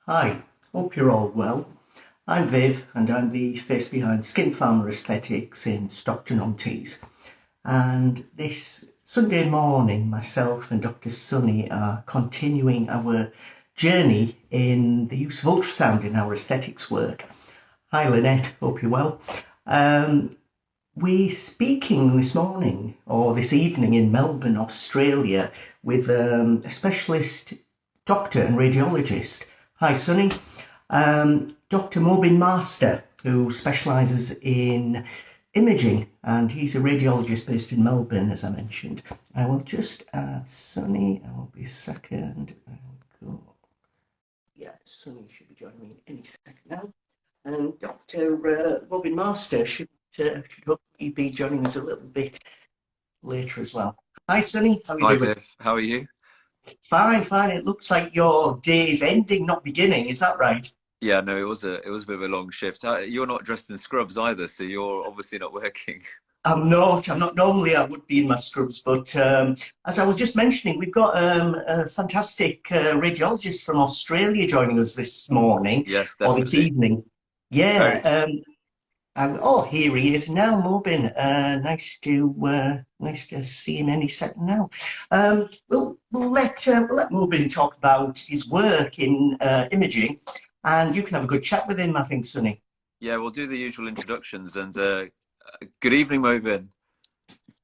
Hi, hope you're all well. I'm Viv and I'm the face behind Skinpharma Aesthetics in Stockton-on-Tees. And this Sunday morning, myself and Dr. Sunny are continuing our journey in the use of ultrasound in our aesthetics work. Hi Lynette, hope you're well. We're speaking this morning or this evening in Melbourne, Australia, with a specialist doctor and radiologist. Hi, Sunny. Dr. Mobin Master, who specialises in imaging, and he's a radiologist based in Melbourne, as I mentioned. I will just add Sunny. I will be a second. Go. Yeah, Sunny should be joining me any second now. And Dr. Mobin Master should hopefully be joining us a little bit later as well. Hi, Sunny. How are you Hi, doing? Viv. How are you? Fine, fine. It looks like your day's ending, not beginning. Is that right? Yeah, no, it was a bit of a long shift. You're not dressed in scrubs either, so you're obviously not working. I'm not. I'm not. Normally, I would be in my scrubs, but as I was just mentioning, we've got a fantastic radiologist from Australia joining us this morning Yes, or this definitely. evening. Very. Yeah. Oh, here he is now, Mobin. Nice to see him any second now. We'll let Mobin talk about his work in imaging, and you can have a good chat with him. I think, Sonny. Yeah, we'll do the usual introductions and good evening, Mobin.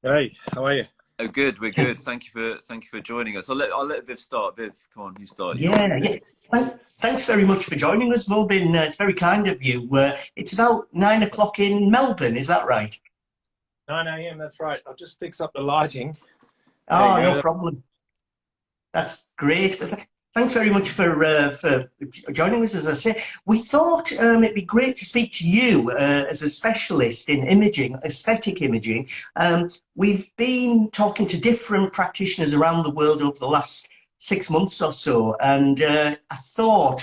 Hey, how are you? Oh, good. We're good. Thank you for joining us. I'll let Viv start. Viv, come on, you start. You're Yeah, normally yeah. Thanks very much for joining us, Mobin. It's very kind of you. It's about 9 o'clock in Melbourne. Is that right? 9 a.m., that's right. I'll just fix up the lighting. There you Oh, no go. problem. That's great. Thanks very much for joining us. As I say, we thought it'd be great to speak to you as a specialist in imaging, aesthetic imaging. We've been talking to different practitioners around the world over the last 6 months or so, and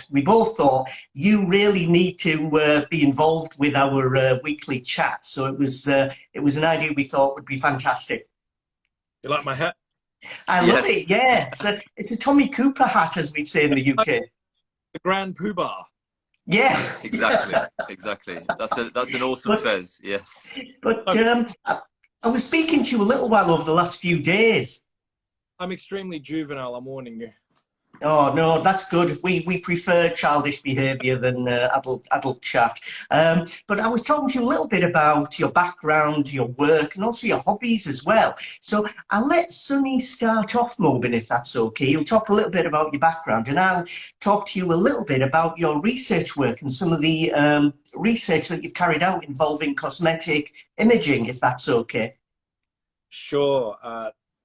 we both thought, you really need to be involved with our weekly chat. So it was an idea we thought would be fantastic. You like my hat? I love it. Yes, Yeah, it's a Tommy Cooper hat, as we'd say in the UK. The Grand Poobah. Yeah, exactly, exactly. That's an awesome but fez. Yes. but I'm, I was speaking to you a little while over the last few days. I'm extremely juvenile, I'm warning you. Oh no, that's good. We prefer childish behaviour than adult chat. But I was talking to you a little bit about your background, your work, and also your hobbies as well. So I'll let Sunny start off, Mobin, if that's okay. You'll talk a little bit about your background, and I'll talk to you a little bit about your research work and some of the research that you've carried out involving cosmetic imaging, if that's okay. Sure.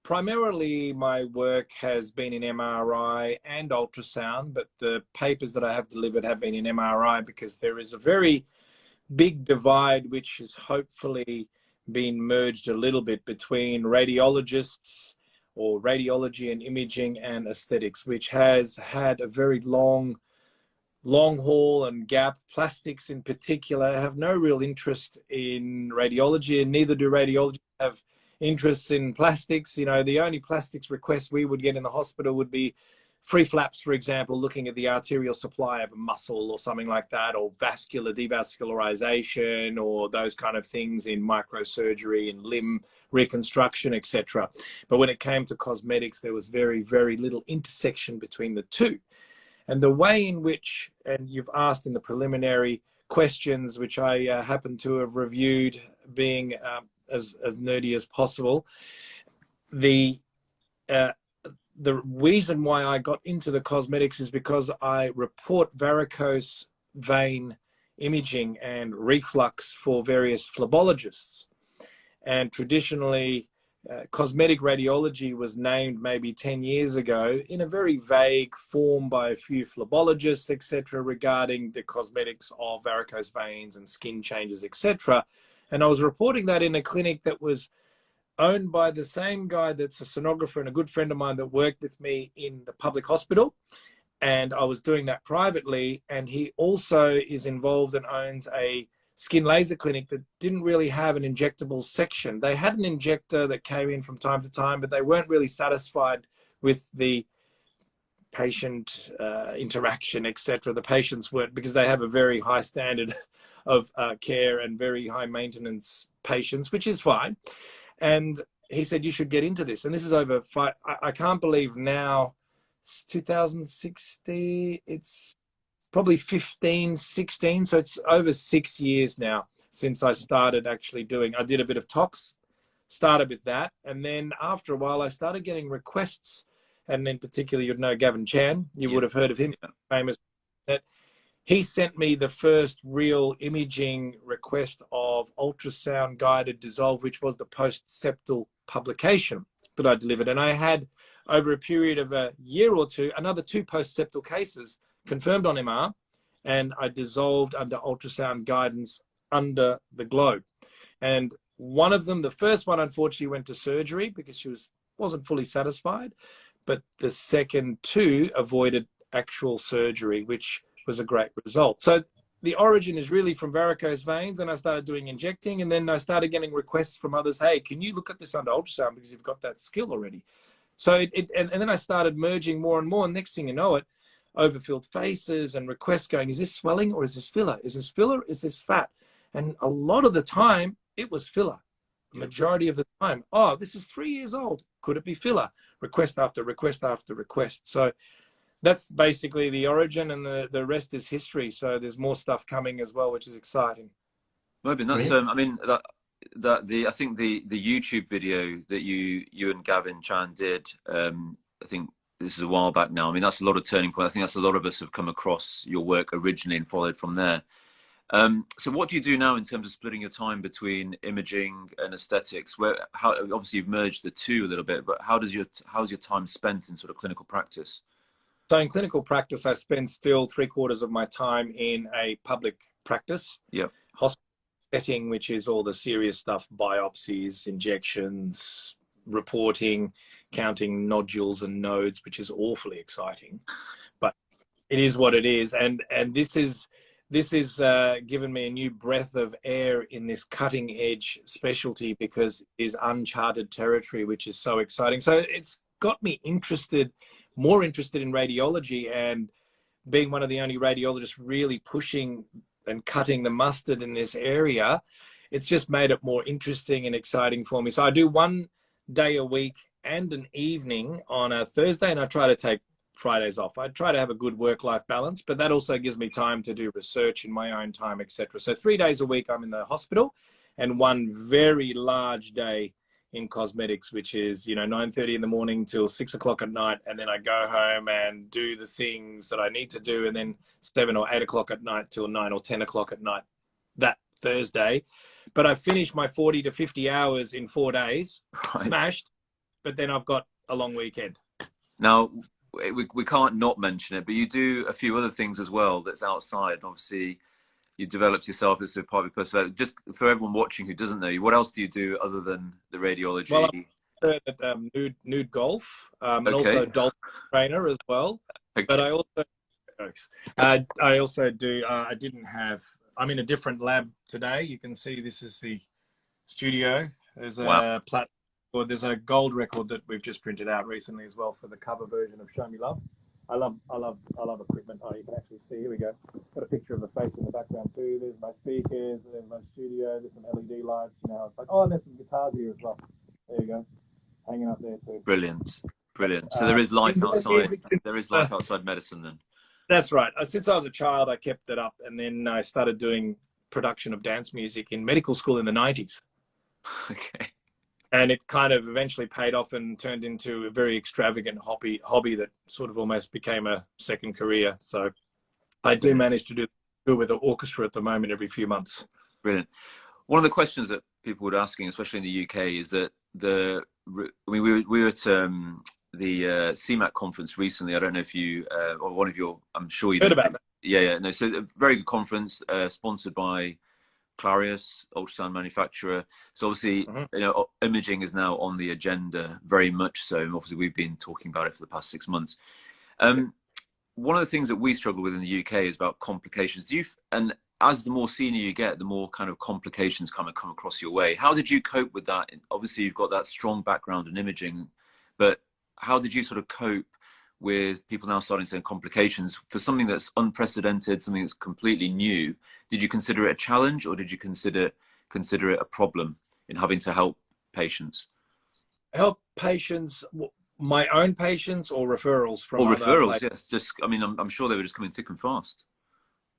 Primarily, my work has been in MRI and ultrasound, but the papers that I have delivered have been in MRI because there is a very big divide which has hopefully been merged a little bit between radiologists or radiology and imaging and aesthetics, which has had a very long haul and gap. Plastics in particular have no real interest in radiology, and neither do radiologists have interests in plastics. You know, the only plastics requests we would get in the hospital would be free flaps, for example, looking at the arterial supply of a muscle or something like that, or vascular devascularization, or those kind of things in microsurgery and limb reconstruction, etc. But when it came to cosmetics, there was very, very little intersection between the two. And the way in which, and you've asked in the preliminary questions, which I happen to have reviewed, being as nerdy as possible, the uh, the reason why I got into the cosmetics is because I report varicose vein imaging and reflux for various phlebologists. And traditionally, cosmetic radiology was named maybe 10 years ago in a very vague form by a few phlebologists, etc., regarding the cosmetics of varicose veins and skin changes, etc. And I was reporting that in a clinic that was owned by the same guy that's a sonographer and a good friend of mine that worked with me in the public hospital. And I was doing that privately. And he also is involved and owns a skin laser clinic that didn't really have an injectable section. They had an injector that came in from time to time, but they weren't really satisfied with the patient interaction, etc. The patients weren't, because they have a very high standard of care and very high maintenance patients, which is fine. And he said, you should get into this. And this is over I can't believe now, it's 2016, it's probably 15, 16. So it's over 6 years now since I started actually doing, I did a bit of tox, started with that. And then after a while, I started getting requests. And in particular, you'd know Gavin Chan. You would have heard of him, famous. He sent me the first real imaging request of ultrasound guided dissolve, which was the post-septal publication that I delivered. And I had, over a period of a year or two, another 2 post-septal cases confirmed on MR, and I dissolved under ultrasound guidance under the globe. And one of them, the first one, unfortunately went to surgery because she wasn't fully satisfied. But the second 2 avoided actual surgery, which was a great result. So the origin is really from varicose veins, and I started doing injecting, and then I started getting requests from others, hey, can you look at this under ultrasound because you've got that skill already? So and then I started merging more and more, and next thing you know it, overfilled faces and requests going, is this swelling or is this filler? Is this filler? Is this fat? And a lot of the time it was filler. Majority of the time, oh, this is 3 years old. Could it be filler? Request after request after request. So that's basically the origin, and the rest is history. So there's more stuff coming as well, which is exciting. Mobin, that's I mean I think the YouTube video that you and Gavin Chan did, I think this is a while back now. I mean, that's a lot of turning point. I think that's a lot of us have come across your work originally and followed from there. So what do you do now in terms of splitting your time between imaging and aesthetics? Obviously you've merged the 2 a little bit, but how's your time spent in sort of clinical practice? So in clinical practice, I spend still 3/4 of my time in a public practice. Hospital setting, which is all the serious stuff, biopsies, injections, reporting, counting nodules and nodes, which is awfully exciting, but it is what it is. And this is given me a new breath of air in this cutting edge specialty, because it is uncharted territory, which is so exciting. So it's got me more interested in radiology, and being one of the only radiologists really pushing and cutting the mustard in this area, it's just made it more interesting and exciting for me. So I do 1 day a week and an evening on a Thursday, and I try to take Fridays off. I try to have a good work-life balance, but that also gives me time to do research in my own time, etc. So 3 days a week I'm in the hospital, and 1 very large day in cosmetics, which is, 9:30 in the morning till 6 o'clock at night. And then I go home and do the things that I need to do. And then 7 or 8 o'clock at night till 9 or 10 o'clock at night that Thursday. But I finish my 40 to 50 hours in 4 days, smashed. But then I've got a long weekend. Now, we can't not mention it, but you do a few other things as well that's outside. Obviously, you developed yourself as a private person. Just for everyone watching who doesn't know you, what else do you do other than the radiology? Well, I'm at nude golf, and also dolphin trainer as well. But I also do. I'm in a different lab today. You can see this is the studio. There's a there's a gold record that we've just printed out recently as well for the cover version of Show Me Love. I love equipment. Oh, you can actually see. Here we go. Got a picture of a face in the background too. There's my speakers. There's my studio. There's some LED lights. It's like, and there's some guitars here as well. There you go, hanging up there too. Brilliant. So there is life outside. There is life outside medicine then. That's right. Since I was a child, I kept it up, and then I started doing production of dance music in medical school in the 90s. Okay. And it kind of eventually paid off and turned into a very extravagant hobby that sort of almost became a second career. So I do manage to do with the orchestra at the moment every few months. Brilliant. One of the questions that people were asking, especially in the UK, is that we were at the CMAC conference recently. I don't know if you or one of your, I'm sure you heard about that. Yeah. No, so a very good conference sponsored by Clarius, ultrasound manufacturer. So obviously, imaging is now on the agenda, very much so. And obviously, we've been talking about it for the past 6 months. One of the things that we struggle with in the UK is about complications. And as the more senior you get, the more kind of complications kind of come across your way. How did you cope with that? Obviously, you've got that strong background in imaging, but how did you sort of cope with people now starting to say complications for something that's unprecedented, something that's completely new. Did you consider it a challenge, or did you consider it a problem in having to help patients? Help patients, my own patients, or referrals from or other referrals? places? Yes, just I mean, I'm sure they were just coming thick and fast.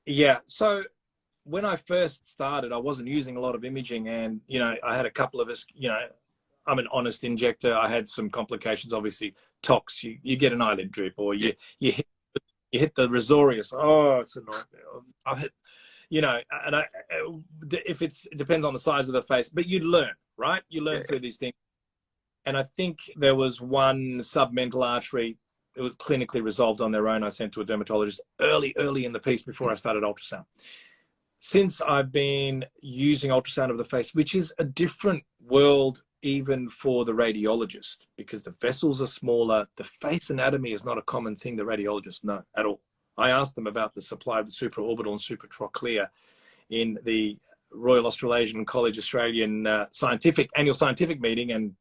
Yeah. So when I first started, I wasn't using a lot of imaging, and I had a couple of us. I'm an honest injector. I had some complications, obviously tox. You get an eyelid drip, or you hit the Resorius. Oh, it's annoying. I've hit, and it depends on the size of the face, but you learn, right? You learn through these things. And I think there was one submental artery that was clinically resolved on their own. I sent to a dermatologist early in the piece before I started ultrasound. Since I've been using ultrasound of the face, which is a different world even for the radiologist, because the vessels are smaller. The face anatomy is not a common thing the radiologists know at all. I asked them about the supply of the supraorbital and supratrochlear in the Royal Australasian College Australian annual scientific meeting, and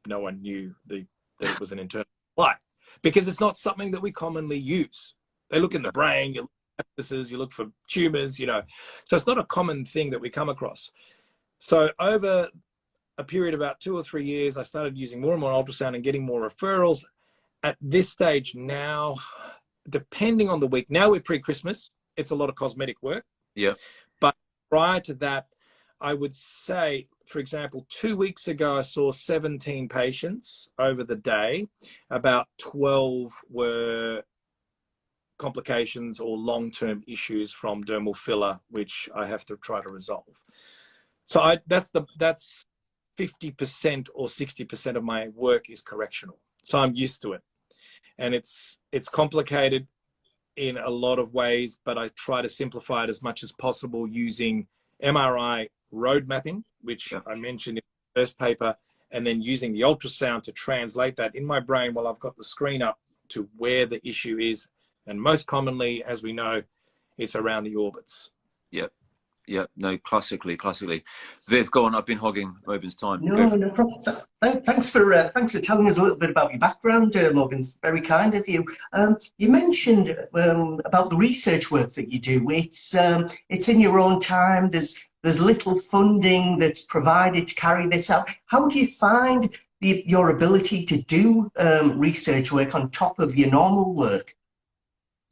no one knew that it was an internal supply, because it's not something that we commonly use. They look in the brain, you look for abscesses, you look for tumors, so it's not a common thing that we come across. So over a period of about 2 or 3 years, I started using more and more ultrasound and getting more referrals. At this stage now, depending on the week, now we're pre-Christmas, it's a lot of cosmetic work. Yeah. But prior to that, I would say, for example, 2 weeks ago, I saw 17 patients over the day. About 12 were complications or long-term issues from dermal filler, which I have to try to resolve. So that's 50% or 60% of my work is correctional. So I'm used to it. And it's complicated in a lot of ways, but I try to simplify it as much as possible using MRI road mapping, which I mentioned in the first paper, and then using the ultrasound to translate that in my brain while I've got the screen up to where the issue is. And most commonly, as we know, it's around the orbits. Yep. Yeah, no, classically. Viv, go on. I've been hogging Mobin's time. No problem. Thanks for telling us a little bit about your background, Mobin. Very kind of you. You mentioned about the research work that you do. It's in your own time. There's little funding that's provided to carry this out. How do you find your ability to do research work on top of your normal work?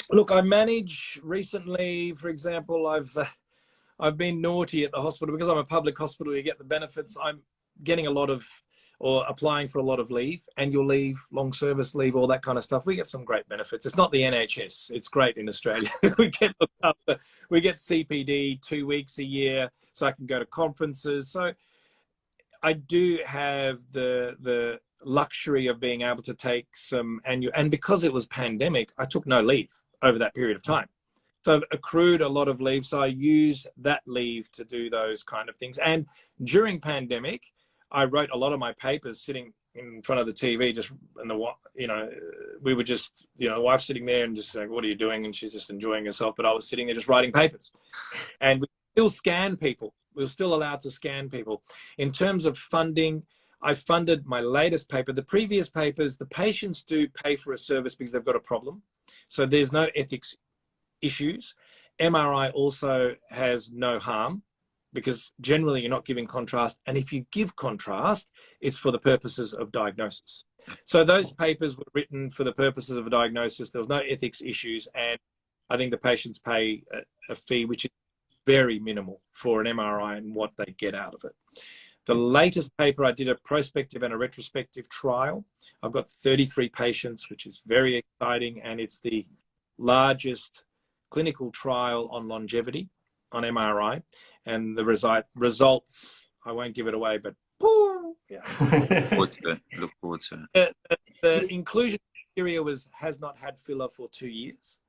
Look, I manage recently, for example, I've been naughty at the hospital because I'm a public hospital. You get the benefits. I'm getting applying for a lot of leave, annual leave, long service leave, all that kind of stuff. We get some great benefits. It's not the NHS. It's great in Australia. We get looked after. We get CPD 2 weeks a year, so I can go to conferences. So I do have the luxury of being able to take some annual, and because it was pandemic, I took no leave over that period of time. So I've accrued a lot of leave. So I use that leave to do those kind of things. And during pandemic, I wrote a lot of my papers sitting in front of the TV, we were just, the wife sitting there and just saying, what are you doing? And she's just enjoying herself. But I was sitting there just writing papers. And we still scan people. We were still allowed to scan people. In terms of funding, I funded my latest paper. The previous papers, the patients do pay for a service because they've got a problem. So there's no ethics issues. MRI also has no harm because generally you're not giving contrast. And if you give contrast, it's for the purposes of diagnosis. So those papers were written for the purposes of a diagnosis. There was no ethics issues. And I think the patients pay a fee, which is very minimal for an MRI and what they get out of it. The latest paper, I did a prospective and a retrospective trial. I've got 33 patients, which is very exciting. And it's the largest clinical trial on longevity on MRI. And the results, I won't give it away, but woo, yeah. Look forward to it. The inclusion criteria has not had filler for 2 years.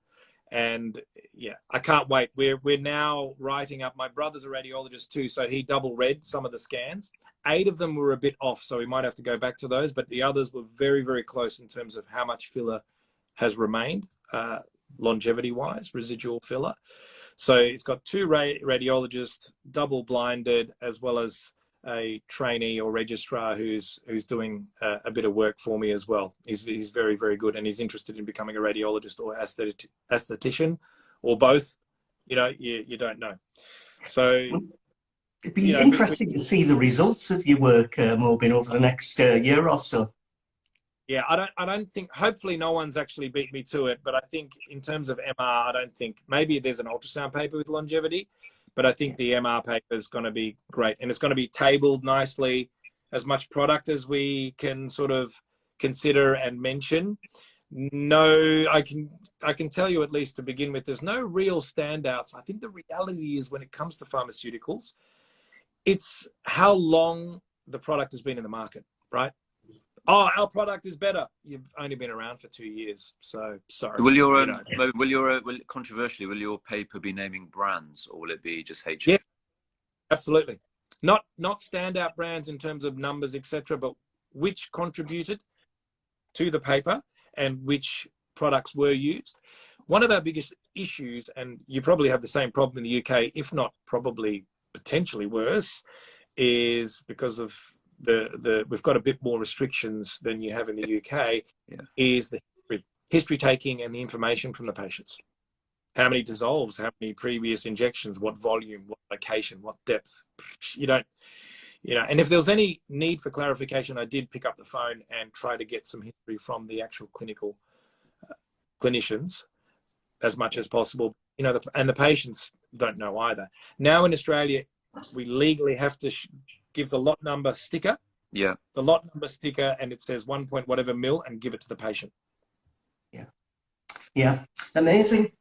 And yeah, I can't wait. We're now writing up. My brother's a radiologist too, so he double read some of the scans. 8 of them were a bit off, so we might have to go back to those, but the others were very, very close in terms of how much filler has remained, longevity-wise, residual filler. So it's got 2 radiologists, double-blinded, as well as a trainee or registrar who's doing a bit of work for me as well. He's very, very good, and he's interested in becoming a radiologist or aesthetician or both. You know, you don't know. So it'd be interesting to see the results of your work, Mobin, over the next year or so. Yeah, I don't think, hopefully no one's actually beat me to it, but I think in terms of MR, I don't think, maybe there's an ultrasound paper with longevity, but I think the MR paper is going to be great, and it's going to be tabled nicely, as much product as we can sort of consider and mention. No, I can tell you, at least to begin with, there's no real standouts. I think the reality is, when it comes to pharmaceuticals, it's how long the product has been in the market, right? Oh, our product is better. You've only been around for 2 years, so sorry. Will your controversially, will your paper be naming brands, or will it be just HF? Yeah, absolutely. Not standout brands in terms of numbers, etc., but which contributed to the paper and which products were used. One of our biggest issues, and you probably have the same problem in the UK, if not probably potentially worse, is because of we've got a bit more restrictions than you have in the UK, is the history taking and the information from the patients. How many dissolves, how many previous injections, what volume, what location, what depth. You don't, and if there was any need for clarification, I did pick up the phone and try to get some history from the actual clinicians as much as possible. And the patients don't know either. Now in Australia, we legally have to give the lot number sticker. Yeah. The lot number sticker, and it says 1 point whatever mil, and give it to the patient. Yeah. Yeah. Amazing.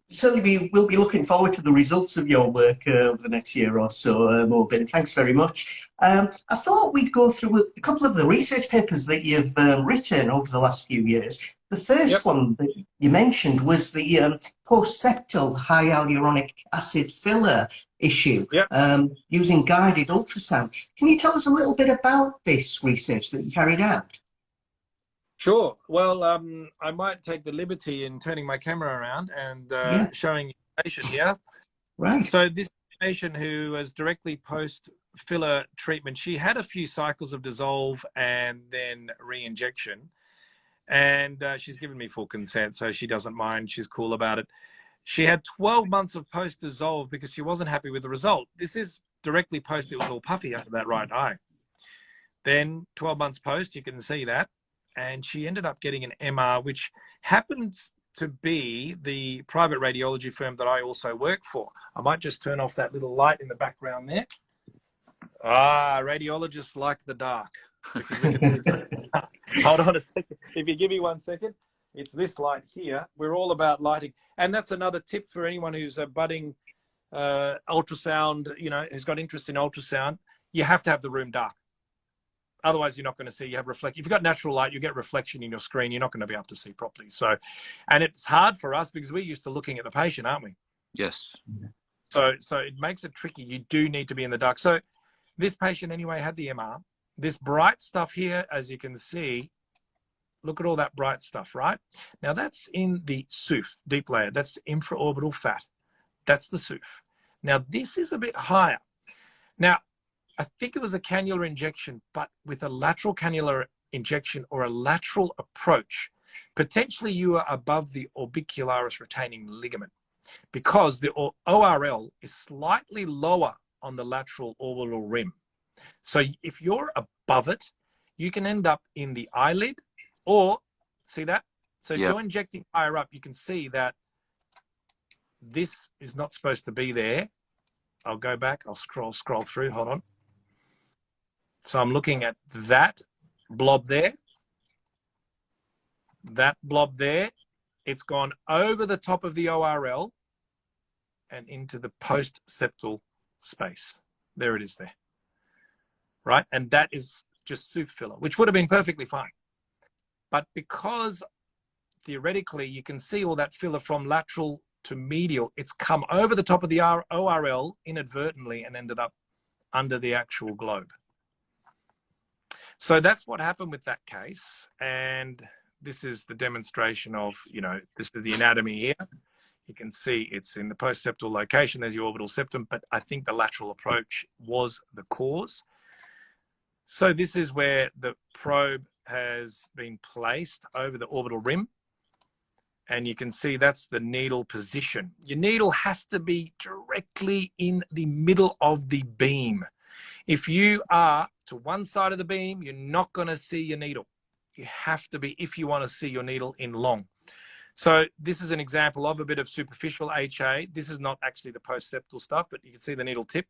Certainly we'll be looking forward to the results of your work over the next year or so, Mobin. Thanks very much. I thought we'd go through a couple of the research papers that you've written over the last few years. The first one that you mentioned was the post-septal hyaluronic acid filler issue using guided ultrasound. Can you tell us a little bit about this research that you carried out? Sure. Well, I might take the liberty in turning my camera around and showing the patient here. Right. So this patient who was directly post-filler treatment, she had a few cycles of dissolve and then re-injection. And she's given me full consent, so she doesn't mind. She's cool about it. She had 12 months of post-dissolve because she wasn't happy with the result. This is directly post. It was all puffy under that right eye. Then 12 months post, you can see that. And she ended up getting an MR, which happens to be the private radiology firm that I also work for. I might just turn off that little light in the background there. Radiologists like the dark. Because we can see. Hold on a second. If you give me 1 second, it's this light here. We're all about lighting. And that's another tip for anyone who's a budding ultrasound, who's got interest in ultrasound. You have to have the room dark. Otherwise, you're not going to see. You have reflection. If you've got natural light, you get reflection in your screen. You're not going to be able to see properly. So, and it's hard for us because we're used to looking at the patient, aren't we? Yes. So it makes it tricky. You do need to be in the dark. So this patient anyway had the MR. This bright stuff here, as you can see, look at all that bright stuff, right? Now that's in the SOOF, deep layer. That's infraorbital fat. That's the SOOF. Now this is a bit higher. Now, I think it was a cannula injection, but with a lateral cannula injection or a lateral approach, potentially you are above the orbicularis retaining ligament because the ORL is slightly lower on the lateral orbital rim. So if you're above it, you can end up in the eyelid or, see that? So if you're injecting higher up, you can see that this is not supposed to be there. I'll go back. I'll scroll through. Hold on. So I'm looking at that blob there. That blob there. It's gone over the top of the ORL and into the post-septal space. There it is there. Right? And that is just SOOF filler, which would have been perfectly fine. But because theoretically you can see all that filler from lateral to medial, it's come over the top of the ORL inadvertently and ended up under the actual globe. So that's what happened with that case. And this is the demonstration of, this is the anatomy here. You can see it's in the post-septal location. There's your orbital septum, but I think the lateral approach was the cause. So this is where the probe has been placed over the orbital rim. And you can see that's the needle position. Your needle has to be directly in the middle of the beam. If you are to one side of the beam, you're not going to see your needle. You have to be, if you want to see your needle in long. So this is an example of a bit of superficial HA. This is not actually the post-septal stuff, but you can see the needle tip.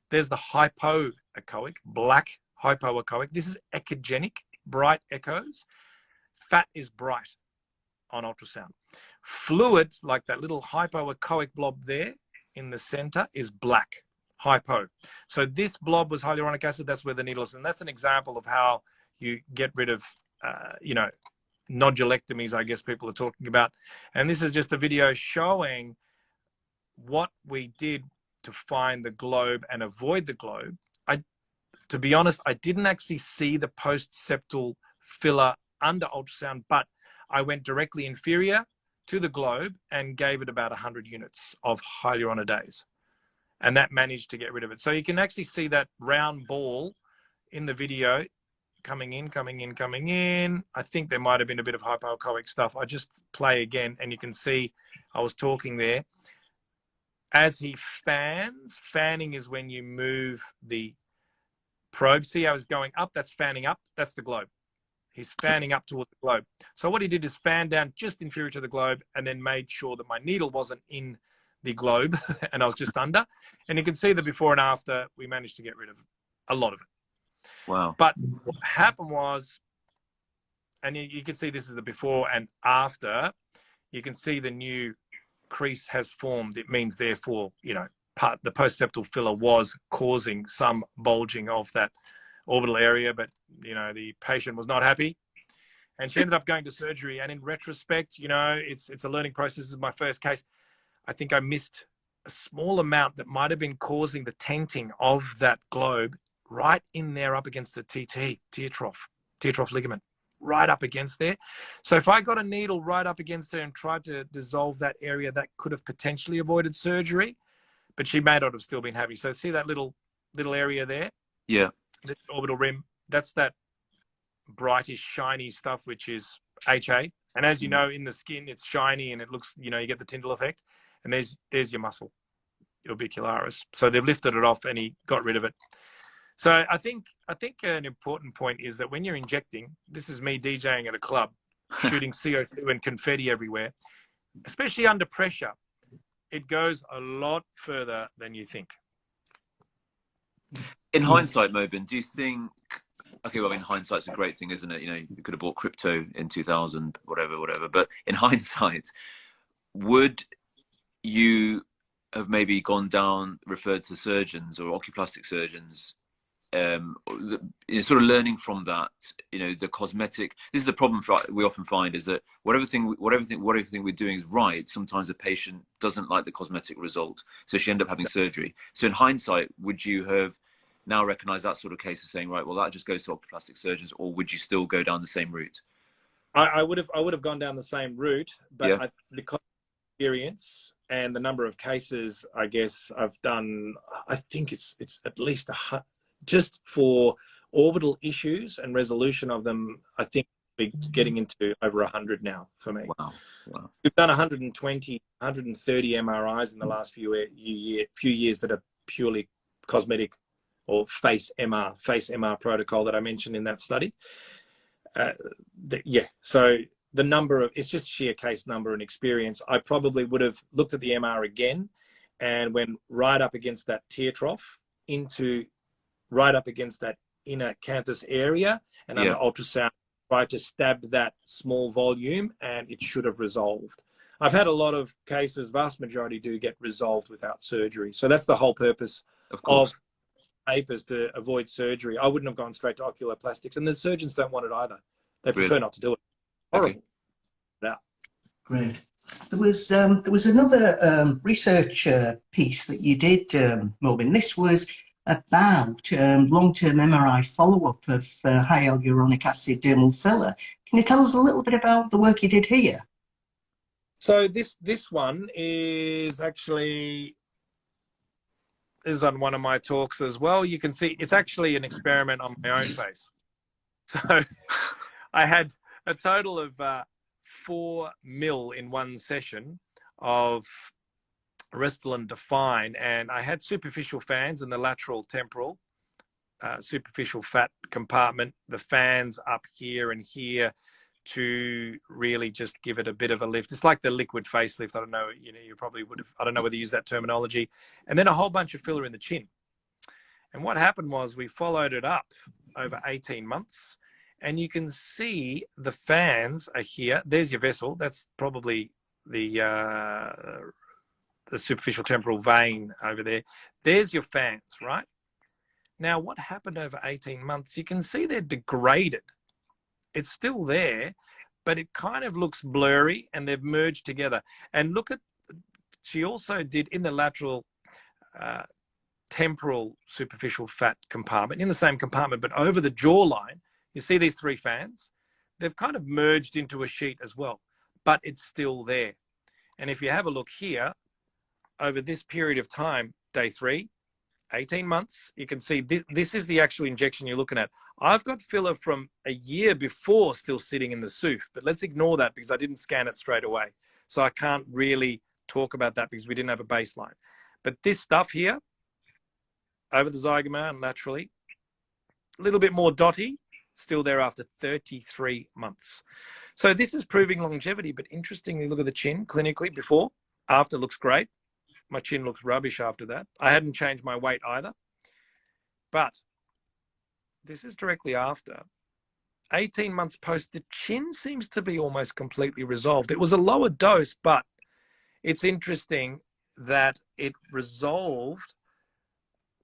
There's the hypoechoic, black hypoechoic. This is echogenic, bright echoes. Fat is bright on ultrasound. Fluid, like that little hypoechoic blob there in the center, is black, hypo. So this blob was hyaluronic acid. That's where the needle is. And that's an example of how you get rid of, you know, nodulectomies, I guess people are talking about. And this is just a video showing what we did to find the globe and avoid the globe. To be honest, I didn't actually see the post-septal filler under ultrasound, but I went directly inferior to the globe and gave it about 100 units of hyaluronidase. And that managed to get rid of it. So you can actually see that round ball in the video coming in, coming in, coming in. I think there might have been a bit of hypoechoic stuff. I just play again and you can see I was talking there. As he fans, fanning is when you move the probe. See how it's going up? That's fanning up. That's the globe. He's fanning up towards the globe. So what he did is fan down just inferior to the globe and then made sure that my needle wasn't in the globe and I was just under. And you can see the before and after, we managed to get rid of a lot of it. Wow. But what happened was, and you can see this is the before and after, you can see the new crease has formed. It means therefore, you know, the post-septal filler was causing some bulging of that orbital area, but, you know, the patient was not happy. And she ended up going to surgery. And in retrospect, you know, it's a learning process. This is my first case. I think I missed a small amount that might have been causing the tenting of that globe right in there up against the tear trough ligament, right up against there. So if I got a needle right up against there and tried to dissolve that area, that could have potentially avoided surgery, but she may not have still been happy. So see that little area there? Yeah. The orbital rim, that's that brightish, shiny stuff, which is HA. And as you know, in the skin, it's shiny and it looks, you know, you get the Tyndall effect. And there's your muscle, your orbicularis. So they've lifted it off and he got rid of it. So I think an important point is that when you're injecting, this is me DJing at a club, shooting CO2 and confetti everywhere, especially under pressure, it goes a lot further than you think. In hindsight, Mobin, do you think, okay, well, I mean, hindsight's a great thing, isn't it? You know, you could have bought crypto in 2000, whatever. But in hindsight, would you have maybe gone down, referred to surgeons or oculoplastic surgeons, you know, sort of learning from that, you know, the cosmetic, this is the problem we often find is that whatever thing we're doing is right, sometimes the patient doesn't like the cosmetic result. So she ended up having surgery. So in hindsight, would you have now recognized that sort of case of saying, right, well, that just goes to oculoplastic surgeons, or would you still go down the same route? I would have gone down the same route, but yeah. Because experience and the number of cases, I guess I've done, I think it's at least just for orbital issues and resolution of them, I think we're getting into over 100 now for me. Wow. We've done 120, 130 MRIs in the last few years that are purely cosmetic or face MR protocol that I mentioned in that study. So the number of, it's just sheer case number and experience. I probably would have looked at the MR again and went right up against that tear trough right up against that inner canthus area, and under ultrasound, try to stab that small volume, and it should have resolved. I've had a lot of cases, vast majority do get resolved without surgery. So that's the whole purpose of papers, to avoid surgery. I wouldn't have gone straight to oculoplastics, and the surgeons don't want it either. They prefer not to do it. Horrible. Okay. Great. There was another research piece that you did, Mobin. This was about long-term MRI follow-up of hyaluronic acid dermal filler. Can you tell us a little bit about the work you did here? So this one is actually on one of my talks as well. You can see it's actually an experiment on my own face. So I had a total of 4 mil in one session of Rutland Define, and I had superficial fans in the lateral temporal, superficial fat compartment, the fans up here and here to really just give it a bit of a lift. It's like the liquid facelift. I don't know, you probably would have, I don't know whether you use that terminology. And then a whole bunch of filler in the chin. And what happened was we followed it up over 18 months, and you can see the fans are here. There's your vessel. That's probably the superficial temporal vein over there. There's your fans, right? Now, what happened over 18 months, you can see they're degraded. It's still there, but it kind of looks blurry, and they've merged together. And look at, she also did in the lateral temporal superficial fat compartment, in the same compartment, but over the jawline, you see these 3 fans? They've kind of merged into a sheet as well, but it's still there. And if you have a look here, over this period of time, day 3, 18 months, you can see this is the actual injection you're looking at. I've got filler from a year before still sitting in the SOOF, but let's ignore that because I didn't scan it straight away. So I can't really talk about that because we didn't have a baseline. But this stuff here, over the zygoma and laterally, a little bit more dotty, still there after 33 months. So this is proving longevity, but interestingly, look at the chin clinically before, after looks great. My chin looks rubbish after that. I hadn't changed my weight either. But this is directly after. 18 months post, the chin seems to be almost completely resolved. It was a lower dose, but it's interesting that it resolved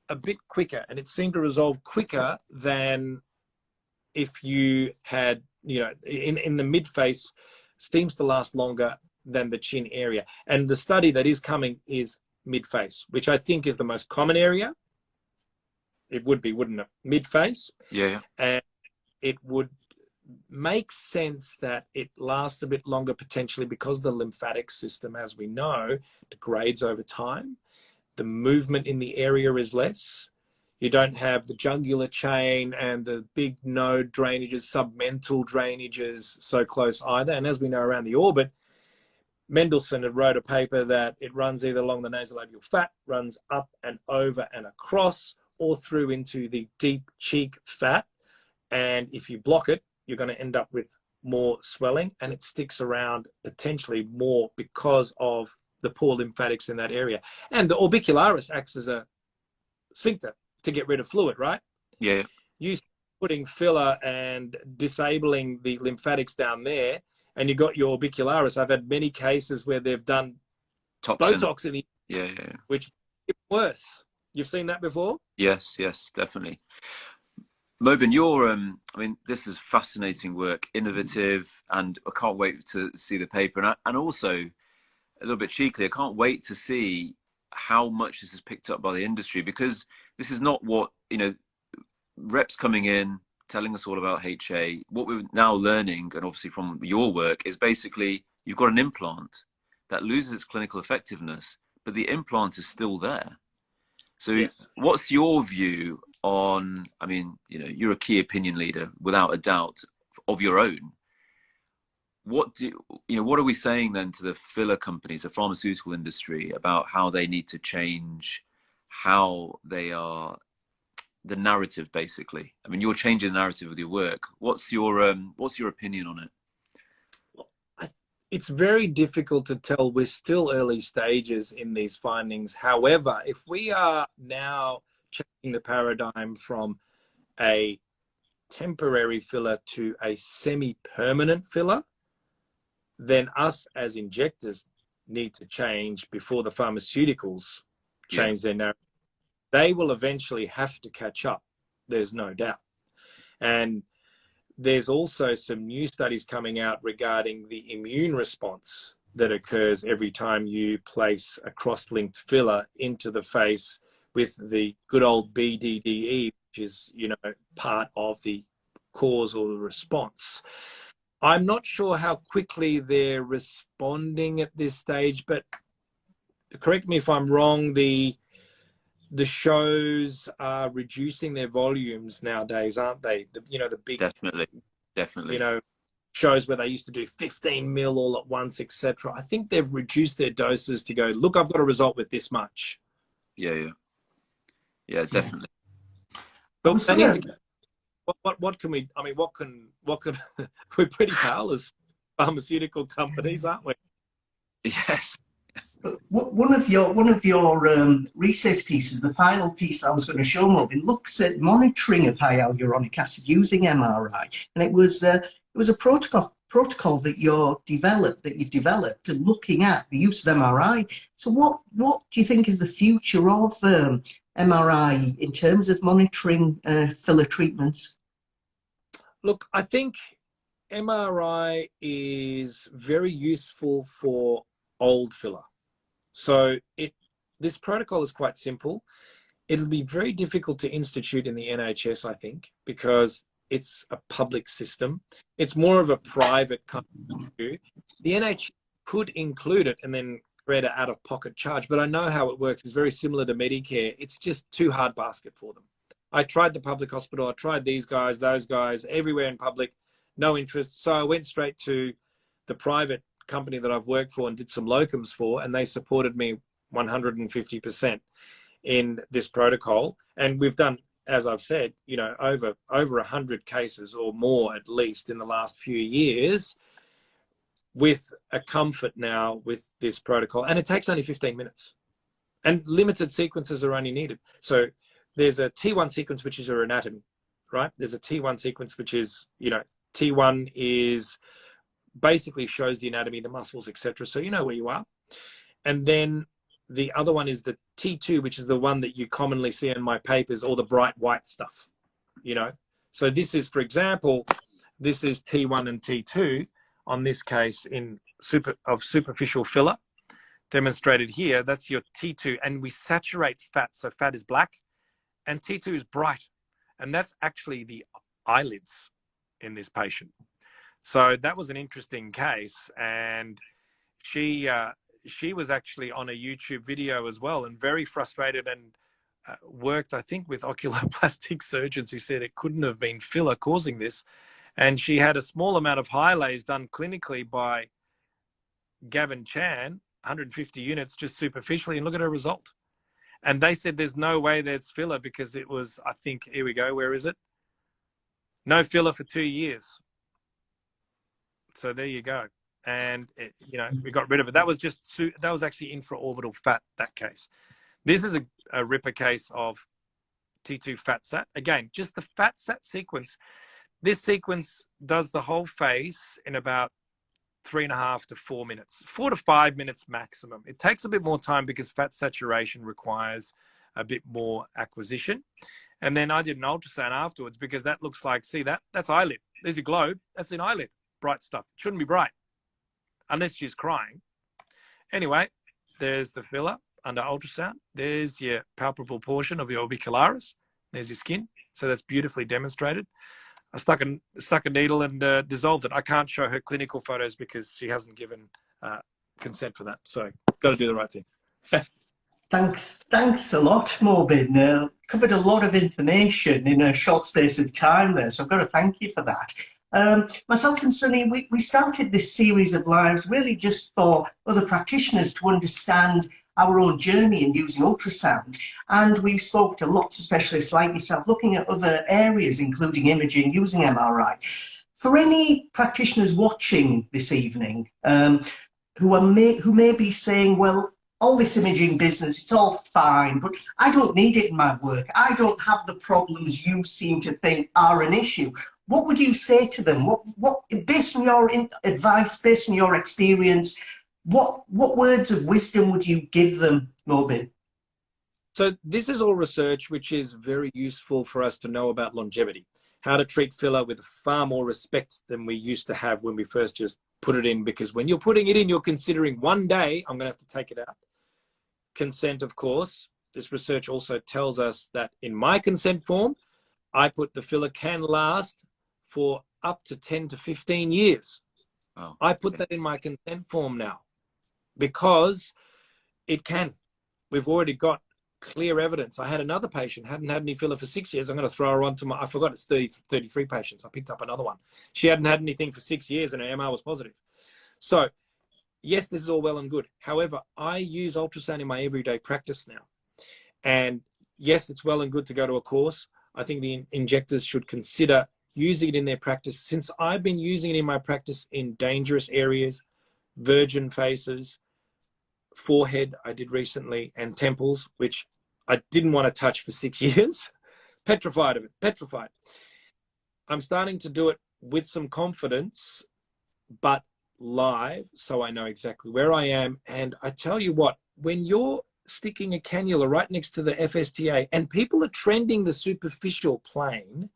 a bit quicker, and it seemed to resolve quicker than if you had, in the mid face, seems to last longer than the chin area. And the study that is coming is mid face, which I think is the most common area. It would be, wouldn't it? Mid face. Yeah. And it would make sense that it lasts a bit longer potentially because the lymphatic system, as we know, degrades over time. The movement in the area is less. You don't have the jugular chain and the big node drainages, submental drainages so close either. And as we know around the orbit, Mendelssohn had wrote a paper that it runs either along the nasolabial fat, runs up and over and across, or through into the deep cheek fat. And if you block it, you're going to end up with more swelling, and it sticks around potentially more because of the poor lymphatics in that area. And the orbicularis acts as a sphincter to get rid of fluid, right? Yeah. You putting filler and disabling the lymphatics down there, and you got your orbicularis. I've had many cases where they've done Toxin. Botox in the which is worse. You've seen that before? Yes, definitely. Mobin, you're, I mean, this is fascinating work, innovative, and I can't wait to see the paper. And also, a little bit cheekily, I can't wait to see how much this is picked up by the industry, because this is not what, reps coming in, telling us all about HA. What we're now learning, and obviously from your work, is basically you've got an implant that loses its clinical effectiveness, but the implant is still there. So yes. What's your view on, I mean, you're a key opinion leader without a doubt of your own. What are we saying then to the filler companies, the pharmaceutical industry, about how they need to change how they are, the narrative, basically? I mean, you're changing the narrative with your work. What's your opinion on it? It's very difficult to tell. We're still early stages in these findings. However, if we are now changing the paradigm from a temporary filler to a semi-permanent filler, then us as injectors need to change before the pharmaceuticals change their narrative. They will eventually have to catch up. There's no doubt. And there's also some new studies coming out regarding the immune response that occurs every time you place a cross-linked filler into the face with the good old BDDE, which is, part of the cause or the response. I'm not sure how quickly they're responding at this stage, but correct me if I'm wrong, the shows are reducing their volumes nowadays, aren't they? The big, definitely, shows where they used to do 15 mil all at once, etc. I think they've reduced their doses to go, look, I've got a result with this much. Yeah, definitely. But they need to, what can we, I mean, what can we're pretty powerless pharmaceutical companies, aren't we? Yes. One of your research pieces, the final piece I was going to show, Mobin, looks at monitoring of high hyaluronic acid using MRI, and it was a protocol that you've developed to looking at the use of MRI. So what do you think is the future of MRI in terms of monitoring filler treatments? Look, I think MRI is very useful for old filler. So this protocol is quite simple. It'll be very difficult to institute in the NHS, I think, because it's a public system. It's more of a private kind of issue. The NHS could include it and then create an out-of-pocket charge, but I know how it works. It's very similar to Medicare. It's just too hard basket for them. I tried the public hospital. I tried these guys, those guys, everywhere in public, no interest. So I went straight to the private company that I've worked for and did some locums for, and they supported me 150% in this protocol. And we've done, as I've said, over 100 cases or more at least in the last few years with a comfort now with this protocol. And it takes only 15 minutes and limited sequences are only needed. So there's a T1 sequence, which is your anatomy, right? There's a T1 sequence, which is, T1 is basically shows the anatomy, the muscles, etc. So you know where you are. And then the other one is the T2, which is the one that you commonly see in my papers, all the bright white stuff, So this is, for example, this is T1 and T2 on this case of superficial filler demonstrated here. That's your T2, and we saturate fat. So fat is black and T2 is bright. And that's actually the eyelids in this patient. So that was an interesting case, and she was actually on a YouTube video as well, and very frustrated, and worked, I think, with oculoplastic surgeons who said it couldn't have been filler causing this. And she had a small amount of highlights done clinically by Gavin Chan, 150 units just superficially, and look at her result. And they said there's no way there's filler because it was, I think, here we go, where is it? No filler for 2 years. So there you go. And, we got rid of it. That was actually infraorbital fat, that case. This is a ripper case of T2 fat sat. Again, just the fat sat sequence. This sequence does the whole face in about 3.5 to 4 minutes, 4 to 5 minutes maximum. It takes a bit more time because fat saturation requires a bit more acquisition. And then I did an ultrasound afterwards because that looks like, see that's eyelid. There's your globe. That's an eyelid. Bright stuff. It shouldn't be bright unless she's crying. Anyway, there's the filler under ultrasound. There's your palpable portion of your orbicularis. There's your skin. So that's beautifully demonstrated. I stuck a needle and dissolved it. I can't show her clinical photos because she hasn't given consent for that. So got to do the right thing. Thanks a lot, Mobin. Covered a lot of information in a short space of time there, so I've got to thank you for that. Myself and Sunny, we started this series of lives really just for other practitioners to understand our own journey in using ultrasound. And we've spoken to lots of specialists like yourself, looking at other areas, including imaging, using MRI. For any practitioners watching this evening who may be saying, well, all this imaging business, it's all fine, but I don't need it in my work. I don't have the problems you seem to think are an issue. What would you say to them? What based on your advice, based on your experience, what words of wisdom would you give them, Mobin? So this is all research which is very useful for us to know about longevity, how to treat filler with far more respect than we used to have when we first just put it in, because when you're putting it in, you're considering one day, I'm going to have to take it out. Consent, of course. This research also tells us that in my consent form, I put the filler can last for up to 10 to 15 years. Oh, I put that in my consent form now because it can. We've already got clear evidence. I had another patient, hadn't had any filler for 6 years. I'm going to throw her onto I forgot it's 33 patients. I picked up another one. She hadn't had anything for 6 years and her MR was positive. So yes, this is all well and good. However, I use ultrasound in my everyday practice now. And yes, it's well and good to go to a course. I think the injectors should consider using it in their practice. Since I've been using it in my practice in dangerous areas, virgin faces, forehead I did recently, and temples, which I didn't want to touch for 6 years. Petrified of it, petrified. I'm starting to do it with some confidence, but live, so I know exactly where I am. And I tell you what, when you're sticking a cannula right next to the FSTA and people are trending the superficial plane,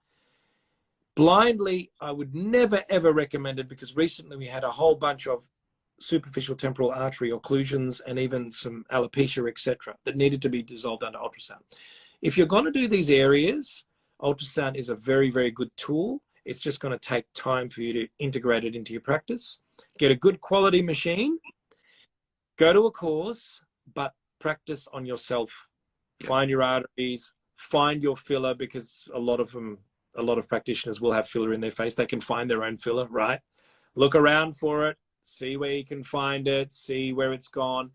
blindly, I would never, ever recommend it, because recently we had a whole bunch of superficial temporal artery occlusions and even some alopecia, etc., that needed to be dissolved under ultrasound. If you're going to do these areas, ultrasound is a very, very good tool. It's just going to take time for you to integrate it into your practice. Get a good quality machine, go to a course, but practice on yourself. Yep. Find your arteries, find your filler, because a lot of practitioners will have filler in their face. They can find their own filler, right? Look around for it, see where you can find it, see where it's gone.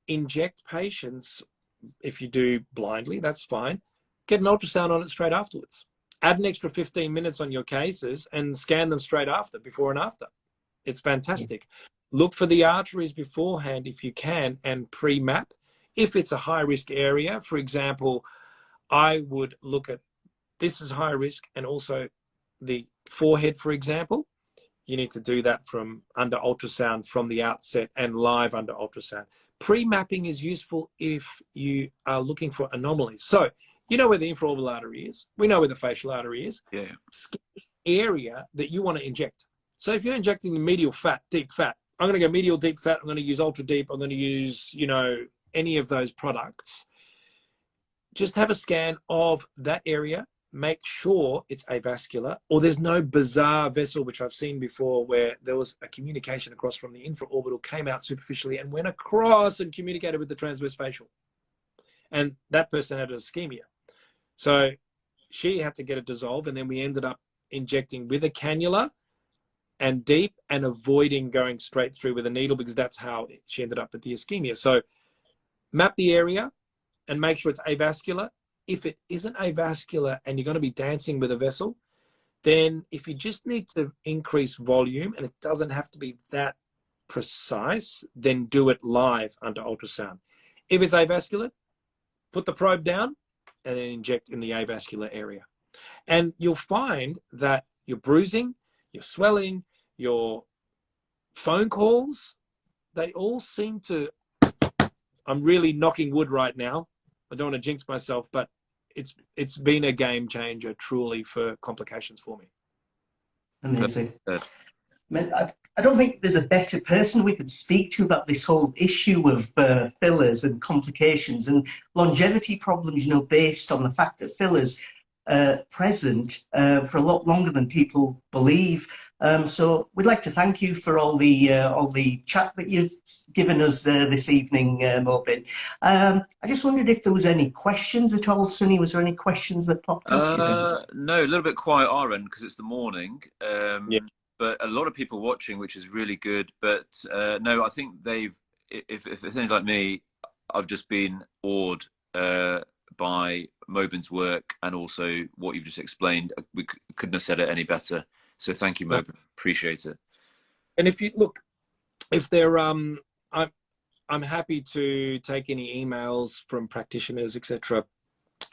Inject patients. If you do blindly, that's fine. Get an ultrasound on it straight afterwards. Add an extra 15 minutes on your cases and scan them straight after, before and after. It's fantastic. Look for the arteries beforehand if you can, and pre-map. If it's a high-risk area, for example, I would look at this is high risk, and also the forehead, for example. You need to do that from under ultrasound from the outset and live under ultrasound. Pre-mapping is useful if you are looking for anomalies. So you know where the infraorbital artery is. We know where the facial artery is. Yeah. Area that you want to inject. So if you're injecting the medial fat, deep fat, I'm going to go medial deep fat. I'm going to use ultra deep. I'm going to use, any of those products. Just have a scan of that area. Make sure it's avascular, or there's no bizarre vessel, which I've seen before, where there was a communication across from the infraorbital, came out superficially and went across and communicated with the transverse facial. And that person had an ischemia. So she had to get it dissolved, and then we ended up injecting with a cannula and deep, and avoiding going straight through with a needle, because that's how she ended up with the ischemia. So map the area and make sure it's avascular. If it isn't avascular and you're going to be dancing with a vessel, then if you just need to increase volume and it doesn't have to be that precise, then do it live under ultrasound. If it's avascular, put the probe down and then inject in the avascular area. And you'll find that your bruising, your swelling, your phone calls, they all seem to, I'm really knocking wood right now. I don't want to jinx myself, but it's been a game changer, truly, for complications for me. Amazing. I don't think there's a better person we could speak to about this whole issue of fillers and complications and longevity problems, based on the fact that fillers are present for a lot longer than people believe. So we'd like to thank you for all the chat that you've given us this evening, Mobin. I just wondered if there was any questions at all, Sunny. Was there any questions that popped up? No, a little bit quiet our end because it's the morning. Yeah. But a lot of people watching, which is really good. But no, I think if it's anything like me, I've just been awed by Mobin's work, and also what you've just explained. We couldn't have said it any better. So thank you, Mobin. Appreciate it. And if you look, if they're, I'm happy to take any emails from practitioners, etc.,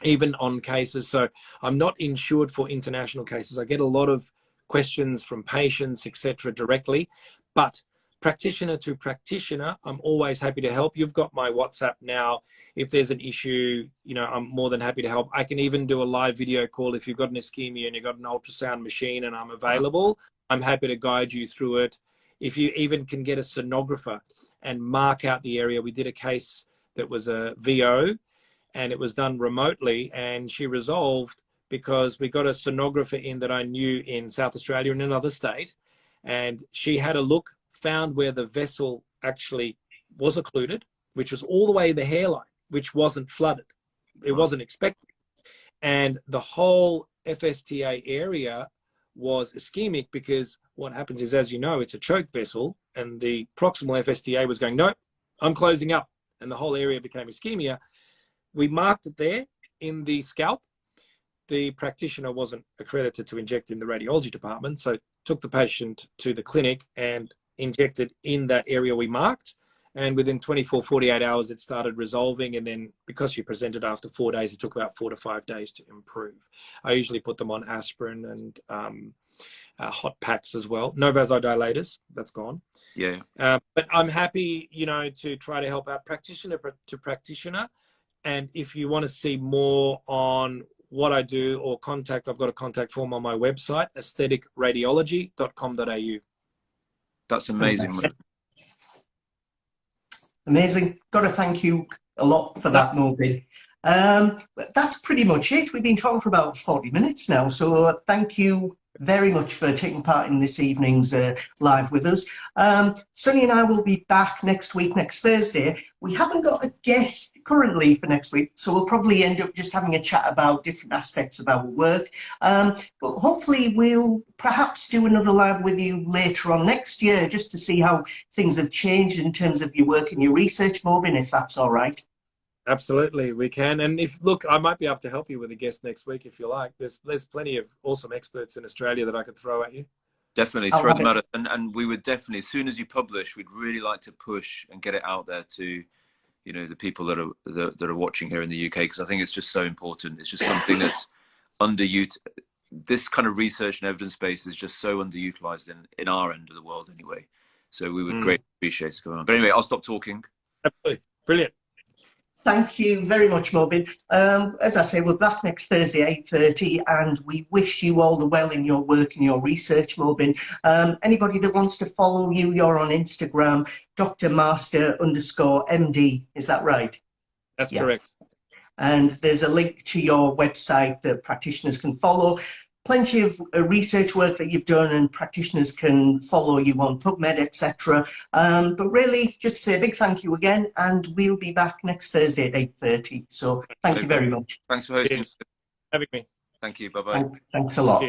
even on cases. So I'm not insured for international cases. I get a lot of questions from patients, etc., directly, but practitioner to practitioner, I'm always happy to help. You've got my WhatsApp now. If there's an issue, I'm more than happy to help. I can even do a live video call if you've got an ischemia and you've got an ultrasound machine and I'm available. I'm happy to guide you through it. If you even can get a sonographer and mark out the area. We did a case that was a VO and it was done remotely, and she resolved because we got a sonographer in that I knew in South Australia in another state, and she had a look, found where the vessel actually was occluded, which was all the way the hairline, which wasn't flooded. It wasn't expected. And the whole FSTA area was ischemic, because what happens is, as you know, it's a choke vessel, and the proximal FSTA was going, no, I'm closing up, and the whole area became ischemia. We marked it there in the scalp. The practitioner wasn't accredited to inject in the radiology department, so took the patient to the clinic and injected in that area we marked. And within 24, 48 hours, it started resolving. And then because she presented after 4 days, it took about 4 to 5 days to improve. I usually put them on aspirin and hot packs as well. No vasodilators, that's gone. Yeah. But I'm happy, you know, to try to help out practitioner to practitioner. And if you want to see more on what I do or contact, I've got a contact form on my website, aestheticradiology.com.au. That's amazing. Amazing. Got to thank you a lot for that, Mobin. That's pretty much it. We've been talking for about 40 minutes now, so thank you very much for taking part in this evening's live with us. Sunny and I will be back next week, next Thursday. We haven't got a guest currently for next week, so we'll probably end up just having a chat about different aspects of our work. But hopefully we'll perhaps do another live with you later on next year, just to see how things have changed in terms of your work and your research, Mobin, if that's all right. Absolutely, we can. And if, look, I might be able to help you with a guest next week if you like. There's plenty of awesome experts in Australia that I could throw at you. Definitely throw them at, and we would definitely, as soon as you publish, we'd really like to push and get it out there to, you know, the people that are watching here in the UK, because I think it's just so important. It's just something that's underutilized. This kind of research and evidence base is just so underutilized in our end of the world anyway. So we would greatly appreciate it going on. But anyway, I'll stop talking. Absolutely. Brilliant. Thank you very much, Mobin. As I say, we're back next Thursday, 8:30, and we wish you all the well in your work and your research, Mobin. Anybody that wants to follow you, you're on Instagram, Dr. Master _MD. Is that right? That's correct. And there's a link to your website that practitioners can follow. Plenty of research work that you've done, and practitioners can follow you on PubMed, etc. But really, just to say a big thank you again, and we'll be back next Thursday at 8:30. So thank you very much. Thanks for hosting. Having me. Thank you. Bye-bye. Thanks a lot.